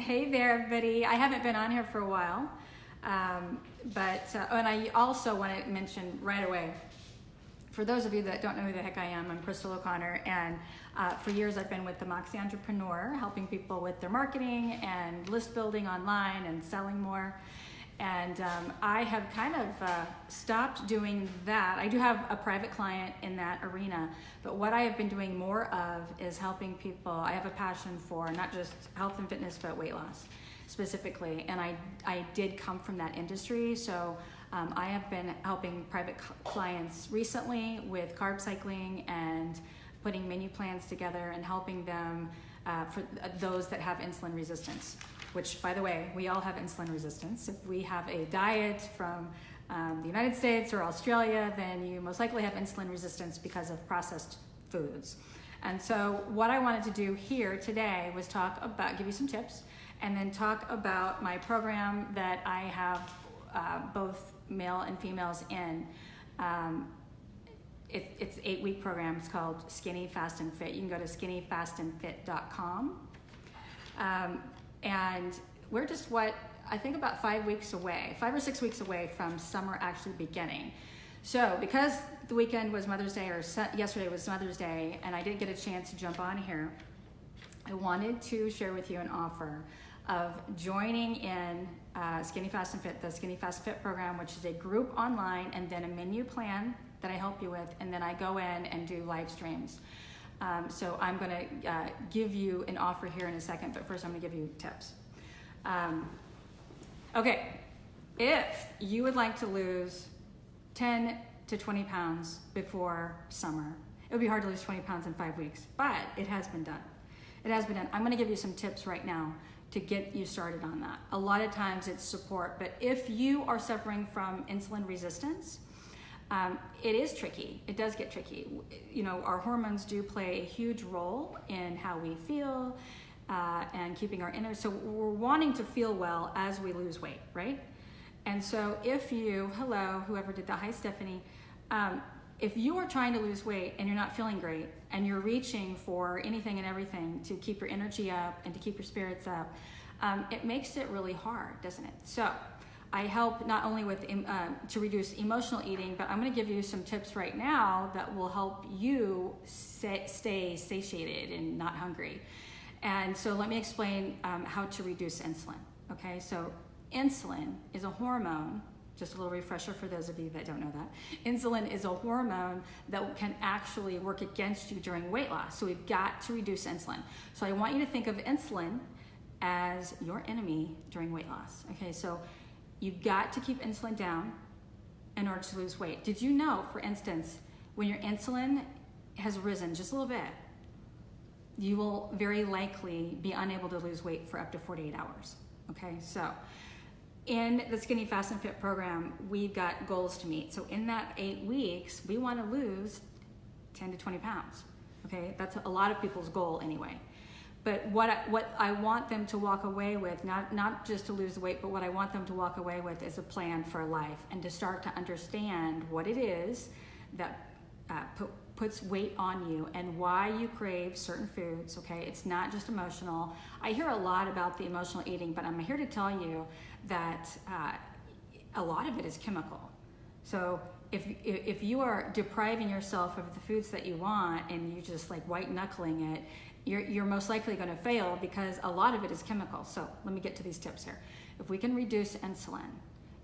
Hey there, everybody. I haven't been on here for a while, and I also want to mention right away, for those of you that don't know who the heck I am, I'm Crystal O'Connor, and for years I've been with the Moxie Entrepreneur, helping people with their marketing and list building online and selling more. And I have kind of stopped doing that. I do have a private client in that arena, but what I have been doing more of is helping people. I have a passion for not just health and fitness, but weight loss specifically. And I did come from that industry, so I have been helping private clients recently with carb cycling and putting menu plans together and helping them for those that have insulin resistance. Which, by the way, we all have insulin resistance. If we have a diet from the United States or Australia, then you most likely have insulin resistance because of processed foods. And so what I wanted to do here today was give you some tips, and then talk about my program that I have both male and females in. It's an 8-week program. It's called Skinny, Fast, and Fit. You can go to skinnyfastandfit.com. And we're just I think about 5 or 6 weeks away from summer actually beginning. So because the weekend was Mother's Day, or yesterday was Mother's Day, and I didn't get a chance to jump on here, I wanted to share with you an offer of joining in Skinny Fast and Fit, the Skinny Fast Fit program, which is a group online and then a menu plan that I help you with, and then I go in and do live streams. So I'm going to give you an offer here in a second, but first I'm going to give you tips. Okay, if you would like to lose 10 to 20 pounds before summer, it would be hard to lose 20 pounds in 5 weeks, but it has been done. It has been done. I'm going to give you some tips right now to get you started on that. A lot of times it's support, but if you are suffering from insulin resistance, it is tricky. It does get tricky. You know, our hormones do play a huge role in how we feel and keeping our inner. So we're wanting to feel well as we lose weight, right? And so if you, hello, whoever did that, hi Stephanie. If you are trying to lose weight and you're not feeling great and you're reaching for anything and everything to keep your energy up and to keep your spirits up, it makes it really hard, doesn't it? So I help not only with to reduce emotional eating, but I'm going to give you some tips right now that will help you stay satiated and not hungry. And so let me explain how to reduce insulin. Okay, so insulin is a hormone. Just a little refresher for those of you that don't know that. Insulin is a hormone that can actually work against you during weight loss. So we've got to reduce insulin. So I want you to think of insulin as your enemy during weight loss. Okay, so you've got to keep insulin down in order to lose weight. Did you know, for instance, when your insulin has risen just a little bit, you will very likely be unable to lose weight for up to 48 hours. Okay, so in the Skinny Fast and Fit program, we've got goals to meet. So in that 8 weeks, we want to lose 10 to 20 pounds. Okay, that's a lot of people's goal anyway. But what I want them to walk away with, not just to lose the weight, but what I want them to walk away with is a plan for life, and to start to understand what it is that puts weight on you and why you crave certain foods. Okay, it's not just emotional. I hear a lot about the emotional eating, but I'm here to tell you that a lot of it is chemical. So if you are depriving yourself of the foods that you want and you just like white knuckling it, you're most likely going to fail, because a lot of it is chemical. So let me get to these tips here. If we can reduce insulin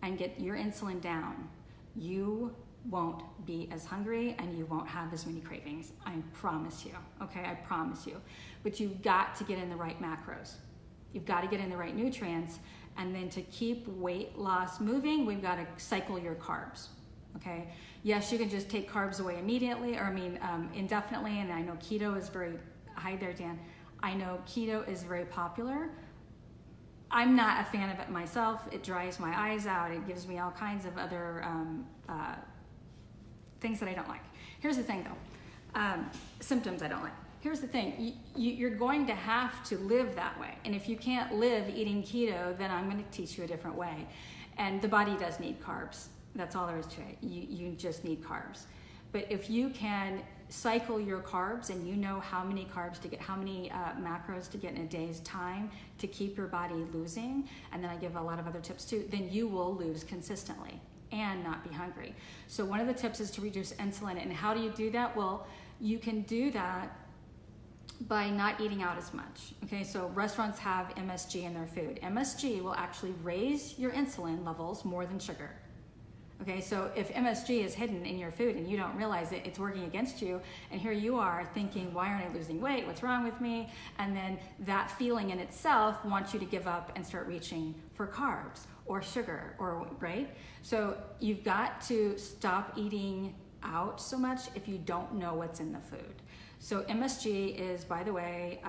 and get your insulin down, you won't be as hungry and you won't have as many cravings. I promise you. Okay, I promise you. But you've got to get in the right macros. You've got to get in the right nutrients. And then to keep weight loss moving, we've got to cycle your carbs. Okay. Yes, you can just take carbs away immediately, or indefinitely. And I know keto is very, hi there, Dan. I know keto is very popular. I'm not a fan of it myself. It dries my eyes out. It gives me all kinds of other things that I don't like. Here's the thing though, symptoms I don't like. Here's the thing, you're going to have to live that way. And if you can't live eating keto, then I'm going to teach you a different way. And the body does need carbs. That's all there is to it. You just need carbs. But if you can cycle your carbs and you know how many carbs to get, how many macros to get in a day's time to keep your body losing, and then I give a lot of other tips too, then you will lose consistently and not be hungry. So one of the tips is to reduce insulin. And how do you do that? Well, you can do that by not eating out as much. Okay, so restaurants have MSG in their food. MSG will actually raise your insulin levels more than sugar. Okay, so if MSG is hidden in your food and you don't realize it, it's working against you, and here you are thinking, why aren't I losing weight? What's wrong with me? And then that feeling in itself wants you to give up and start reaching for carbs or sugar, or right? So you've got to stop eating out so much if you don't know what's in the food. So MSG is, by the way,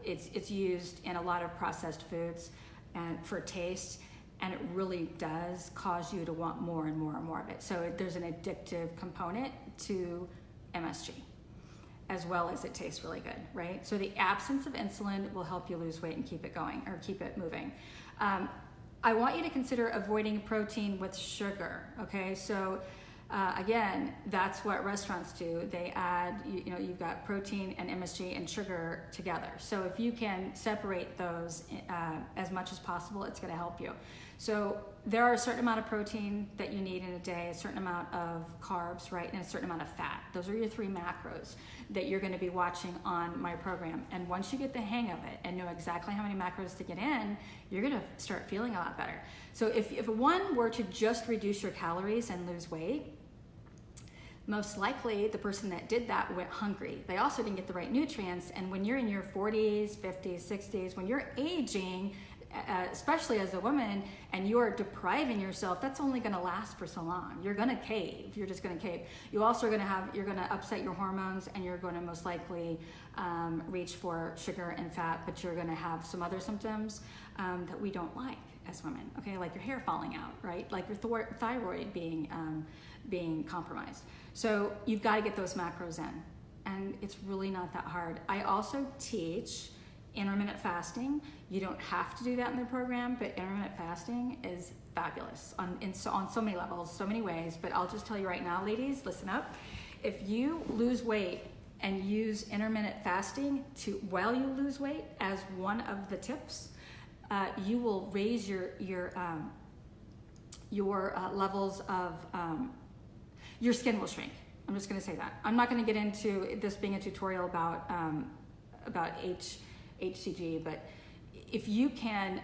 it's used in a lot of processed foods and for taste, and it really does cause you to want more and more and more of it. So there's an addictive component to MSG, as well as it tastes really good, right? So the absence of insulin will help you lose weight and keep it going, or keep it moving. I want you to consider avoiding protein with sugar, okay? So again, that's what restaurants do. They add, you know, you've got protein and MSG and sugar together. So if you can separate those as much as possible, it's going to help you. So there are a certain amount of protein that you need in a day, a certain amount of carbs, right, and a certain amount of fat. Those are your 3 macros that you're going to be watching on my program. And once you get the hang of it and know exactly how many macros to get in, you're going to start feeling a lot better. So if one were to just reduce your calories and lose weight, most likely the person that did that went hungry. They also didn't get the right nutrients. And when you're in your 40s, 50s, 60s, when you're aging, especially as a woman, and you're depriving yourself, that's only going to last for so long. You're going to cave. You're just going to cave. You also are going to have, you're going to upset your hormones, and you're going to most likely reach for sugar and fat, but you're going to have some other symptoms that we don't like as women. Okay, like your hair falling out, right? Like your thyroid being compromised. So you've got to get those macros in, and it's really not that hard. I also teach intermittent fasting. You don't have to do that in the program, but intermittent fasting is fabulous on so many levels, so many ways. But I'll just tell you right now, ladies, listen up. If you lose weight and use intermittent fasting while you lose weight as one of the tips, you will raise your levels of your skin will shrink. I'm just going to say that. I'm not going to get into this being a tutorial about HCG, but if you can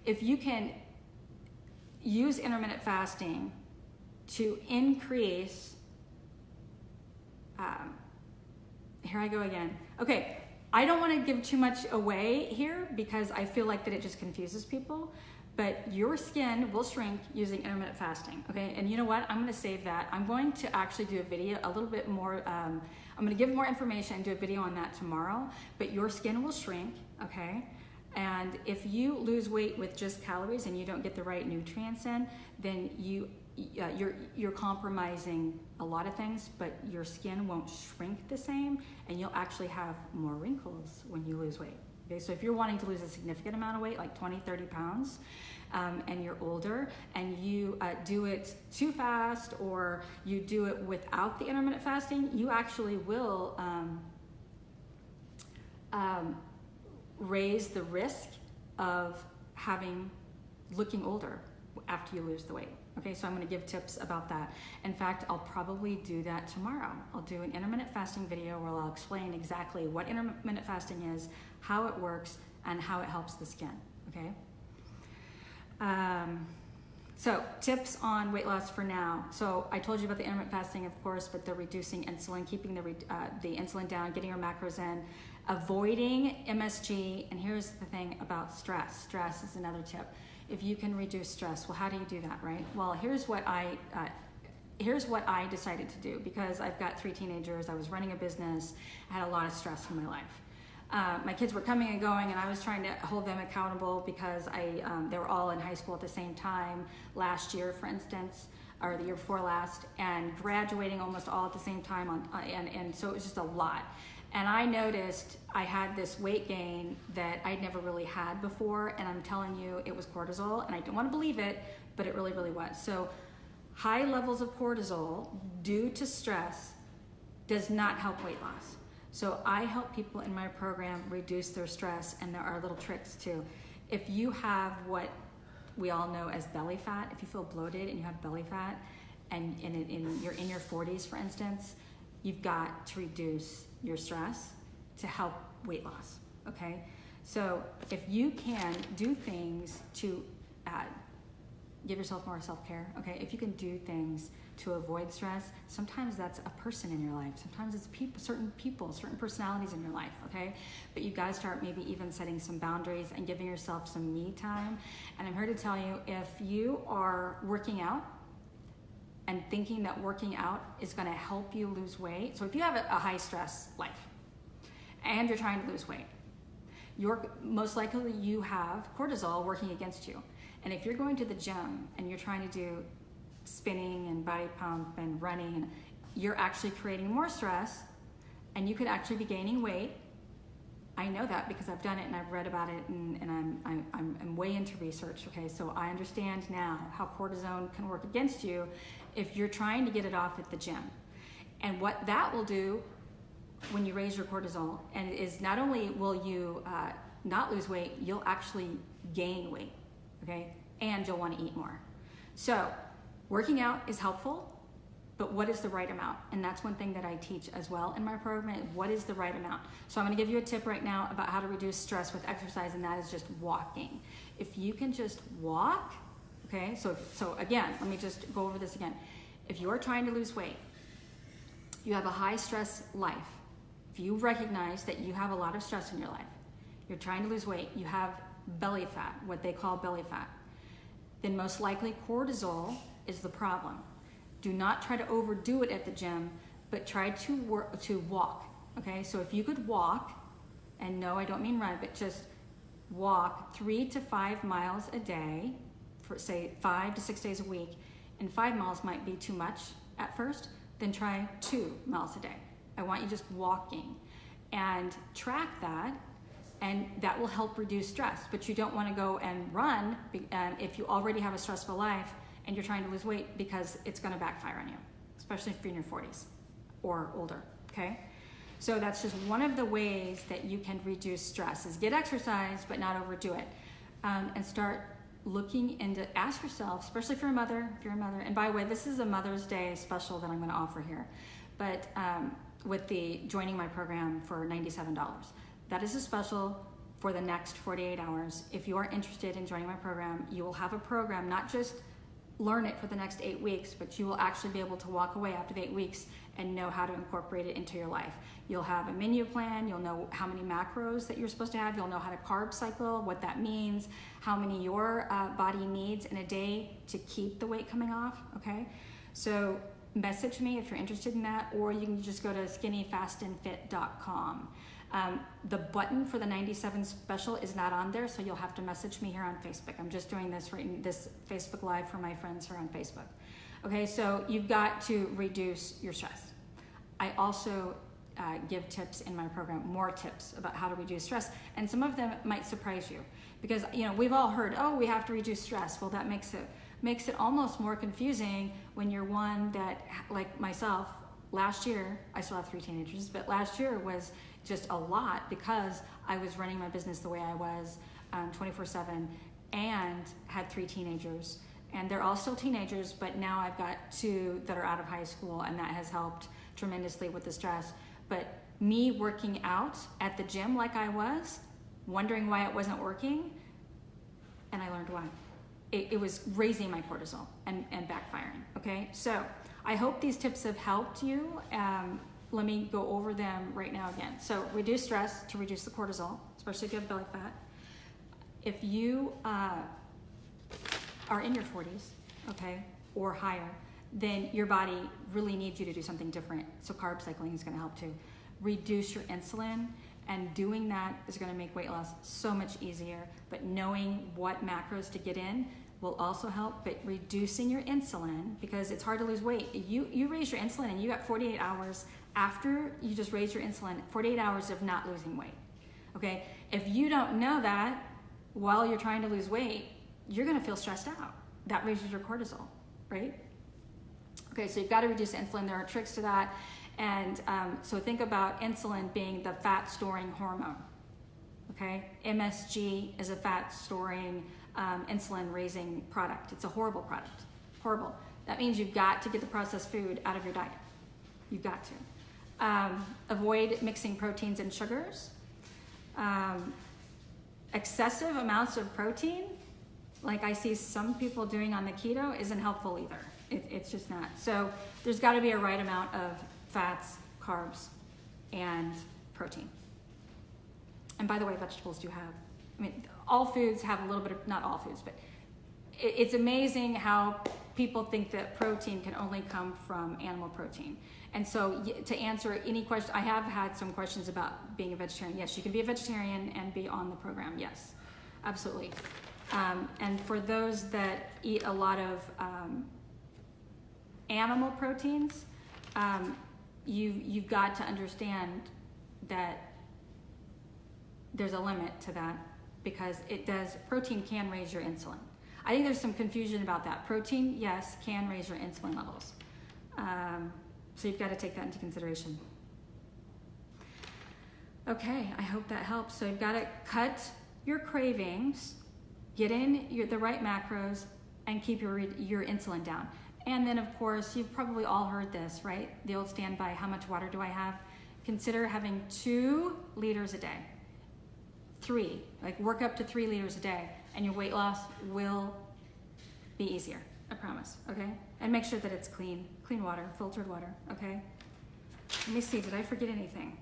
if you can use intermittent fasting to increase, here I go again. Okay, I don't want to give too much away here because I feel like that it just confuses people. But your skin will shrink using intermittent fasting, okay? And you know what? I'm going to save that. I'm going to actually do a video, a little bit more, I'm going to give more information and do a video on that tomorrow. But your skin will shrink, okay? And if you lose weight with just calories and you don't get the right nutrients in, then you're compromising a lot of things, but your skin won't shrink the same, and you'll actually have more wrinkles when you lose weight. Okay, so if you're wanting to lose a significant amount of weight, like 20, 30 pounds, and you're older, and you do it too fast, or you do it without the intermittent fasting, you actually will raise the risk of looking older after you lose the weight. Okay, so I'm going to give tips about that. In fact, I'll probably do that tomorrow. I'll do an intermittent fasting video where I'll explain exactly what intermittent fasting is, how it works, and how it helps the skin, okay? So tips on weight loss for now. So I told you about the intermittent fasting, of course, but the reducing insulin, keeping the insulin down, getting your macros in, avoiding MSG, and here's the thing about stress. Stress is another tip. If you can reduce stress, well, how do you do that, right? Well, here's what I decided to do, because I've got 3 teenagers, I was running a business, I had a lot of stress in my life. My kids were coming and going, and I was trying to hold them accountable because they were all in high school at the same time last year, for instance, or the year before last, and graduating almost all at the same time, and so it was just a lot. And I noticed I had this weight gain that I'd never really had before, and I'm telling you, it was cortisol, and I don't want to believe it, but it really, really was. So high levels of cortisol due to stress does not help weight loss. So I help people in my program reduce their stress, and there are little tricks too. If you have what we all know as belly fat, if you feel bloated and you have belly fat, and you're in your 40s, for instance, you've got to reduce your stress to help weight loss, okay? So if you can do things to give yourself more self-care, okay? If you can do things to avoid stress, sometimes that's a person in your life. Sometimes it's certain personalities in your life, okay? But you've got to start maybe even setting some boundaries and giving yourself some me time. And I'm here to tell you, if you are working out and thinking that working out is going to help you lose weight, so if you have a high stress life and you're trying to lose weight, most likely you have cortisol working against you. And if you're going to the gym and you're trying to do spinning and body pump and running, you're actually creating more stress, and you could actually be gaining weight. I know that because I've done it and I've read about it, and I'm way into research, okay? So I understand now how cortisone can work against you if you're trying to get it off at the gym. And what that will do when you raise your cortisol, and is not only will you not lose weight, you'll actually gain weight, okay? And you'll want to eat more. So working out is helpful, but what is the right amount? And that's one thing that I teach as well in my program. What is the right amount? So I'm going to give you a tip right now about how to reduce stress with exercise, and that is just walking. If you can just walk, okay? So again, let me just go over this again. If you're trying to lose weight, you have a high stress life. If you recognize that you have a lot of stress in your life, you're trying to lose weight, you have belly fat, what they call belly fat, then most likely cortisol is the problem. Do not try to overdo it at the gym, but try to walk, okay? So if you could walk, and no, I don't mean run, but just walk 3 to 5 miles a day for say 5 to 6 days a week, and 5 miles might be too much at first, then try 2 miles a day. I want you just walking, and track that, and that will help reduce stress. But you don't want to go and run if you already have a stressful life and you're trying to lose weight, because it's going to backfire on you, especially if you're in your 40s or older, okay? So that's just one of the ways that you can reduce stress, is get exercise but not overdo it, and start looking into, ask yourself, especially if you're a mother, and by the way, this is a Mother's Day special that I'm going to offer here, but with the joining my program for $97. That is a special for the next 48 hours. If you are interested in joining my program, you will have a program, not just learn it for the next 8 weeks, but you will actually be able to walk away after the 8 weeks and know how to incorporate it into your life. You'll have a menu plan, you'll know how many macros that you're supposed to have, you'll know how to carb cycle, what that means, how many your body needs in a day to keep the weight coming off, okay? So message me if you're interested in that, or you can just go to skinnyfastandfit.com. The button for the 97 special is not on there, so you'll have to message me here on Facebook. I'm just doing this this Facebook Live for my friends here on Facebook. Okay, so you've got to reduce your stress. I also give tips in my program, more tips about how to reduce stress, and some of them might surprise you, because we've all heard, oh, we have to reduce stress. Well, that makes it almost more confusing when you're one that, like myself, last year, I still have 3 teenagers, but last year was just a lot because I was running my business the way I was 24/7 and had 3 teenagers. And they're all still teenagers, but now I've got 2 that are out of high school, and that has helped tremendously with the stress. But me working out at the gym like I was, wondering why it wasn't working, and I learned why. It was raising my cortisol and backfiring, okay? So I hope these tips have helped you. Let me go over them right now again. So reduce stress to reduce the cortisol, especially if you have belly fat. If you are in your 40s, okay, or higher, then your body really needs you to do something different. So carb cycling is going to help too. Reduce your insulin, and doing that is going to make weight loss so much easier. But knowing what macros to get in will also help. But reducing your insulin, because it's hard to lose weight. You raise your insulin and you got 48 hours after you just raise your insulin, 48 hours of not losing weight, okay? If you don't know that while you're trying to lose weight, you're gonna feel stressed out. That raises your cortisol, right? Okay, so you've got to reduce insulin. There are tricks to that. And so think about insulin being the fat storing hormone. Okay, MSG is a fat storing insulin raising product. It's a horrible product, horrible. That means you've got to get the processed food out of your diet. You've got to. Avoid mixing proteins and sugars. Excessive amounts of protein, like I see some people doing on the keto, isn't helpful either. It's just not. So there's got to be a right amount of fats, carbs, and protein. And by the way, vegetables do have, I mean, all foods have a little bit of, not all foods, but it's amazing how people think that protein can only come from animal protein. And so to answer any question, I have had some questions about being a vegetarian. Yes, you can be a vegetarian and be on the program. Yes, absolutely. And for those that eat a lot of animal proteins, you've got to understand that there's a limit to that, because protein can raise your insulin. I think there's some confusion about that. Protein, yes, can raise your insulin levels. So you've got to take that into consideration. Okay, I hope that helps. So you've got to cut your cravings, get in the right macros, and keep your insulin down. And then, of course, you've probably all heard this, right? The old standby, how much water do I have? Consider having 2 liters a day. 3, like work up to 3 liters a day, and your weight loss will be easier, I promise, okay? And make sure that it's clean water, filtered water, okay? Let me see, did I forget anything?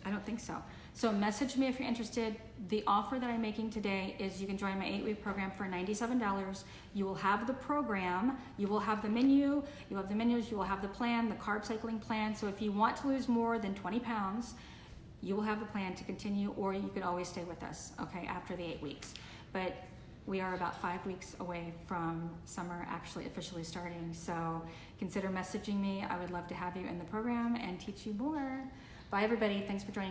I don't think so. So message me if you're interested. The offer that I'm making today is you can join my 8-week program for $97. You will have the program, you will have the menu, you have the menus, you will have the plan, the carb cycling plan. So if you want to lose more than 20 pounds, you will have the plan to continue, or you could always stay with us, okay, after the 8 weeks. But we are about 5 weeks away from summer actually officially starting. So consider messaging me. I would love to have you in the program and teach you more. Bye everybody, thanks for joining.